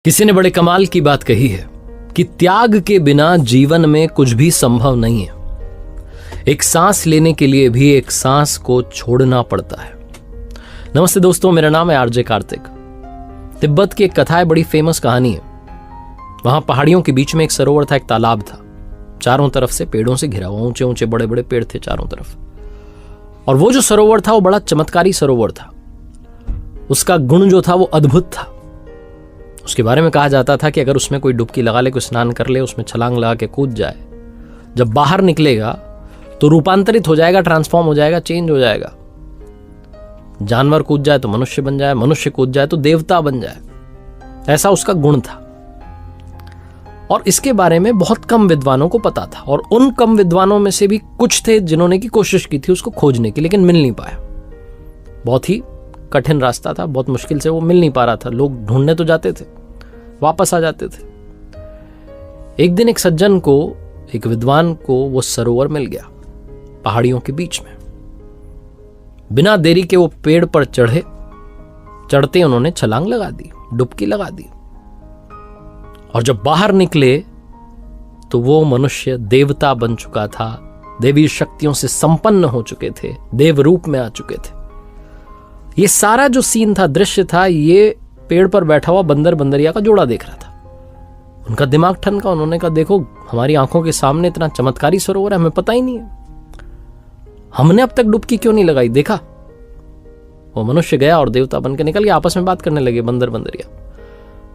किसी ने बड़े कमाल की बात कही है कि त्याग के बिना जीवन में कुछ भी संभव नहीं है। एक सांस लेने के लिए भी एक सांस को छोड़ना पड़ता है। नमस्ते दोस्तों, मेरा नाम है आरजे कार्तिक। तिब्बत की एक कथा है, बड़ी फेमस कहानी है। वहां पहाड़ियों के बीच में एक सरोवर था, एक तालाब था, चारों तरफ से पेड़ों से घिरा हुआ, ऊंचे ऊंचे बड़े बड़े पेड़ थे चारों तरफ। और वो जो सरोवर था वो बड़ा चमत्कारी सरोवर था। उसका गुण जो था वो अद्भुत था। उसके बारे में कहा जाता था कि अगर उसमें कोई डुबकी लगा ले, कोई स्नान कर ले, उसमें छलांग लगा के कूद जाए, जब बाहर निकलेगा तो रूपांतरित हो जाएगा, ट्रांसफॉर्म हो जाएगा, चेंज हो जाएगा। जानवर कूद जाए तो मनुष्य बन जाए, मनुष्य कूद जाए तो देवता बन जाए। ऐसा उसका गुण था। और इसके बारे में बहुत कम विद्वानों को पता था, और उन कम विद्वानों में से भी कुछ थे जिन्होंने की कोशिश की थी उसको खोजने की, लेकिन मिल नहीं पाया। बहुत ही कठिन रास्ता था, बहुत मुश्किल से वो मिल नहीं पा रहा था। लोग ढूंढने तो जाते थे, वापस आ जाते थे। एक दिन एक सज्जन को, एक विद्वान को वो सरोवर मिल गया पहाड़ियों के बीच में। बिना देरी के वो पेड़ पर चढ़ते उन्होंने छलांग लगा दी, डुबकी लगा दी। और जब बाहर निकले तो वो मनुष्य देवता बन चुका था, देवी शक्तियों से संपन्न हो चुके थे, देव रूप में आ चुके थे। ये सारा जो सीन था, दृश्य था, ये पेड़ पर बैठा हुआ बंदर बंदरिया का जोड़ा देख रहा था। उनका दिमाग ठनका। उन्होंने कहा, देखो हमारी आंखों के सामने इतना चमत्कारी सरोवर है, हमें पता ही नहीं है, हमने अब तक डुबकी क्यों नहीं लगाई, देखा। वो मनुष्य गया और देवता बनकर निकल गया। आपस में बात करने लगे बंदर बंदरिया।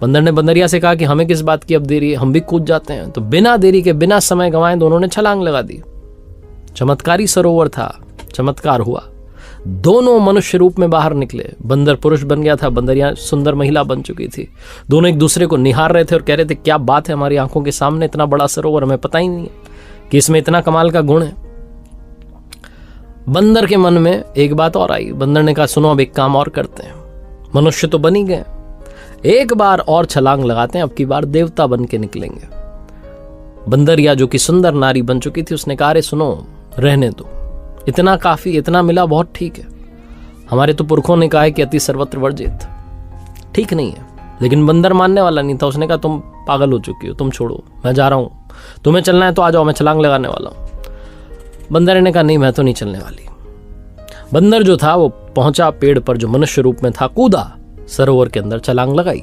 बंदर ने बंदरिया से कहा कि हमें किस बात की अब देरी है, हम भी कूद जाते हैं। तो बिना देरी के, बिना समय गंवाए दोनों ने छलांग लगा दी। चमत्कारी सरोवर था, चमत्कार हुआ। दोनों मनुष्य रूप में बाहर निकले। बंदर पुरुष बन गया था, बंदरिया सुंदर महिला बन चुकी थी। दोनों एक दूसरे को निहार रहे थे और कह रहे थे, क्या बात है, हमारी आंखों के सामने इतना बड़ा सरोवर, हमें पता ही नहीं है कि इसमें इतना कमाल का गुण है। बंदर के मन में एक बात और आई। बंदर ने कहा, सुनो अब एक काम और करते हैं, मनुष्य तो बन ही गए, एक बार और छलांग लगाते हैं, अब की बार देवता बन के निकलेंगे। बंदरिया जो कि सुंदर नारी बन चुकी थी, उसने कहा, अरे सुनो, रहने दो, इतना काफी, इतना मिला बहुत ठीक है। हमारे तो पुरखों ने कहा है कि अति सर्वत्र वर्जित, ठीक नहीं है। लेकिन बंदर मानने वाला नहीं था। उसने कहा, तुम पागल हो चुकी हो, तुम छोड़ो, मैं जा रहा हूं, तुम्हें चलना है तो आ जाओ, मैं छलांग लगाने वाला हूं। बंदर ने कहा, नहीं, मैं तो नहीं चलने वाली। बंदर जो था वो पहुंचा पेड़ पर, जो मनुष्य रूप में था, कूदा सरोवर के अंदर, छलांग लगाई।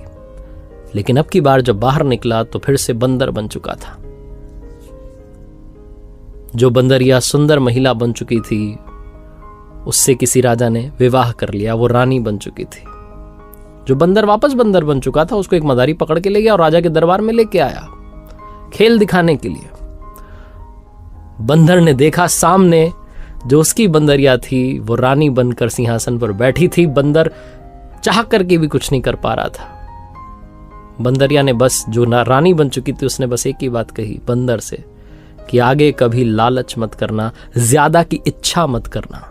लेकिन अब की बार जब बाहर निकला तो फिर से बंदर बन चुका था। जो बंदरिया सुंदर महिला बन चुकी थी, उससे किसी राजा ने विवाह कर लिया, वो रानी बन चुकी थी। जो बंदर वापस बंदर बन चुका था, उसको एक मदारी पकड़ के ले गया और राजा के दरबार में लेके आया, खेल दिखाने के लिए। बंदर ने देखा सामने जो उसकी बंदरिया थी, वो रानी बनकर सिंहासन पर बैठी थी। बंदर चाह करके भी कुछ नहीं कर पा रहा था। बंदरिया ने बस, जो रानी बन चुकी थी, उसने बस एक ही बात कही बंदर से कि आगे कभी लालच मत करना, ज्यादा की इच्छा मत करना।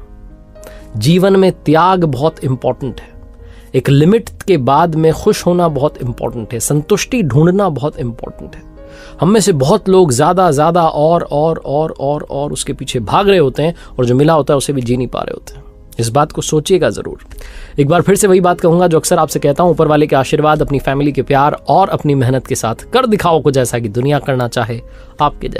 जीवन में त्याग बहुत इंपॉर्टेंट है। एक लिमिट के बाद में खुश होना बहुत इंपॉर्टेंट है। संतुष्टि ढूंढना बहुत इंपॉर्टेंट है। हम में से बहुत लोग ज्यादा ज्यादा और उसके पीछे भाग रहे होते हैं, और जो मिला होता है उसे भी जी नहीं पा रहे होते हैं। इस बात को सोचिएगा जरूर। एक बार फिर से वही बात कहूंगा जो अक्सर आपसे कहता हूं, ऊपर वाले के आशीर्वाद, अपनी फैमिली के प्यार और अपनी मेहनत के साथ कर दिखाओ कुछ ऐसा कि दुनिया करना चाहे आपके जैसा।